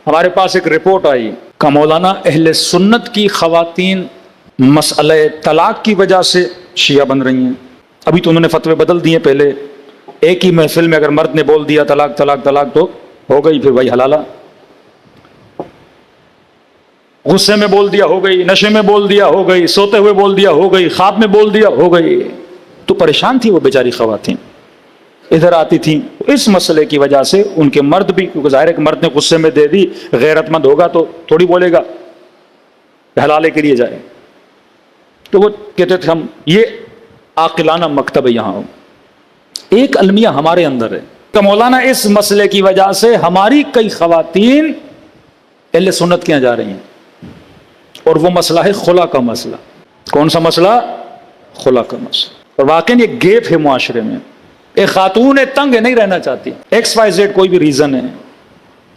ہمارے پاس ایک رپورٹ آئی کہ مولانا اہل سنت کی خواتین مسئلہ طلاق کی وجہ سے شیعہ بن رہی ہیں. ابھی تو انہوں نے فتوے بدل دیے. پہلے ایک ہی محفل میں اگر مرد نے بول دیا طلاق طلاق طلاق تو ہو گئی، پھر وہی حلالہ. غصے میں بول دیا ہو گئی، نشے میں بول دیا ہو گئی، سوتے ہوئے بول دیا ہو گئی، خواب میں بول دیا ہو گئی. تو پریشان تھی وہ بیچاری خواتین. ادھر آتی تھیں اس مسئلے کی وجہ سے ان کے مرد بھی، کیونکہ ظاہر ہے کہ مرد نے غصے میں دے دی، غیرت مند ہوگا تو تھوڑی بولے گا حلالے کے لیے جائے. تو وہ کہتے تھے ہم یہ عاقلانہ مکتب ہے. یہاں ایک المیہ ہمارے اندر ہے کہ مولانا اس مسئلے کی وجہ سے ہماری کئی خواتین اہل سنت کے یہاں جا رہی ہیں، اور وہ مسئلہ ہے خلا کا مسئلہ. کون سا مسئلہ؟ خلا کا مسئلہ. اور واقعی یہ گیپ ہے معاشرے میں. ایک خاتون تنگ نہیں رہنا چاہتی، ایکس وائی زیڈ کوئی بھی ریزن ہے،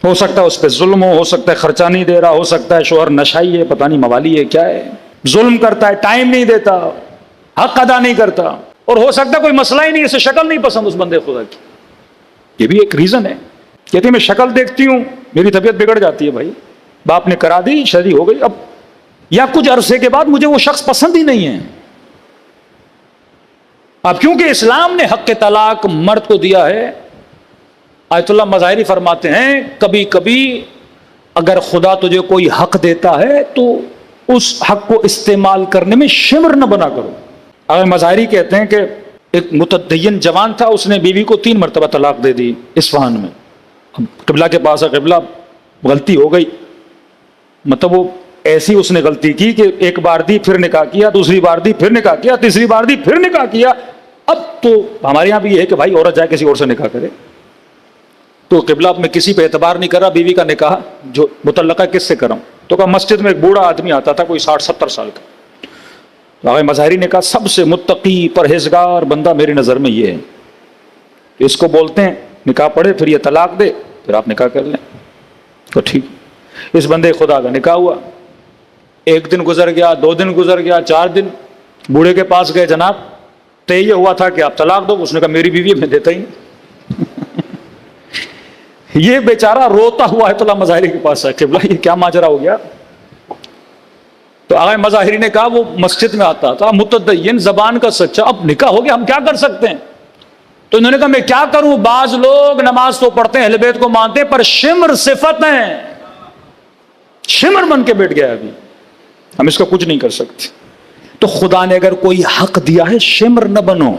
ہو سکتا ہے اس پہ ظلم ہو سکتا ہے خرچہ نہیں دے رہا، ہو سکتا ہے شوہر نشائی ہے، پتہ نہیں موالی ہے کیا ہے، ظلم کرتا ہے، ٹائم نہیں دیتا، حق ادا نہیں کرتا، اور ہو سکتا ہے کوئی مسئلہ ہی نہیں، اسے شکل نہیں پسند اس بندے خدا کی. یہ بھی ایک ریزن ہے. کہتے ہیں میں شکل دیکھتی ہوں میری طبیعت بگڑ جاتی ہے. بھائی باپ نے کرا دی، شادی ہو گئی، اب یا کچھ عرصے کے بعد مجھے وہ شخص پسند ہی نہیں ہے. اب کیونکہ اسلام نے حق طلاق مرد کو دیا ہے. آیت اللہ مظاہری فرماتے ہیں کبھی کبھی اگر خدا تجھے کوئی حق دیتا ہے تو اس حق کو استعمال کرنے میں شمر نہ بنا کرو. اگر مظاہری کہتے ہیں کہ ایک متدین جوان تھا، اس نے بیوی کو 3 مرتبہ طلاق دے دی اصفہان میں. قبلہ کے پاس ہے، قبلہ غلطی ہو گئی، مطلب وہ ایسی اس نے غلطی کی کہ ایک بار دی پھر نکاح کیا، دوسری بار دی پھر نکاح کیا، تیسری بار دی پھر نکاح کیا. اب تو ہمارے یہاں بھی یہ ہے کہ بھائی عورت جائے کسی اور سے نکاح کرے. تو قبلہ میں کسی پہ اعتبار نہیں کر رہا، بیوی کا نکاح جو متعلقہ کس سے کراؤں؟ تو کہا مسجد میں ایک بوڑھا آدمی آتا تھا کوئی 60-70 سال کا. آقا مظاہری نے کہا سب سے متقی پرہیزگار بندہ میری نظر میں یہ ہے، اس کو بولتے ہیں نکاح پڑھے پھر یہ طلاق دے پھر آپ نکاح کر لیں. تو ٹھیک. اس بندے خدا کا نکاح ہوا. 1 دن گزر گیا، 2 دن گزر گیا، 4 دن. بوڑھے کے پاس گئے، جناب طے یہ ہوا تھا کہ آپ طلاق دو. اس نے کہا میری بیوی میں دیتا ہی نہیں. یہ بیچارہ روتا ہوا ہے تو اللہ مظاہری کے پاس ہے کہ یہ کیا ماجرا ہو گیا. تو آقا مظاہری نے کہا وہ مسجد میں آتا تھا، متدین، زبان کا سچا، اب نکاح ہو گیا ہم کیا کر سکتے ہیں؟ تو انہوں نے کہا میں کیا کروں، بعض لوگ نماز تو پڑھتے ہیں، اہل بیت کو مانتے ہیں، پر شمر صفت ہیں، شمر بن کے بیٹھ گیا ابھی، ہم اس کا کچھ نہیں کر سکتے. تو خدا نے اگر کوئی حق دیا ہے شمر نہ بنو.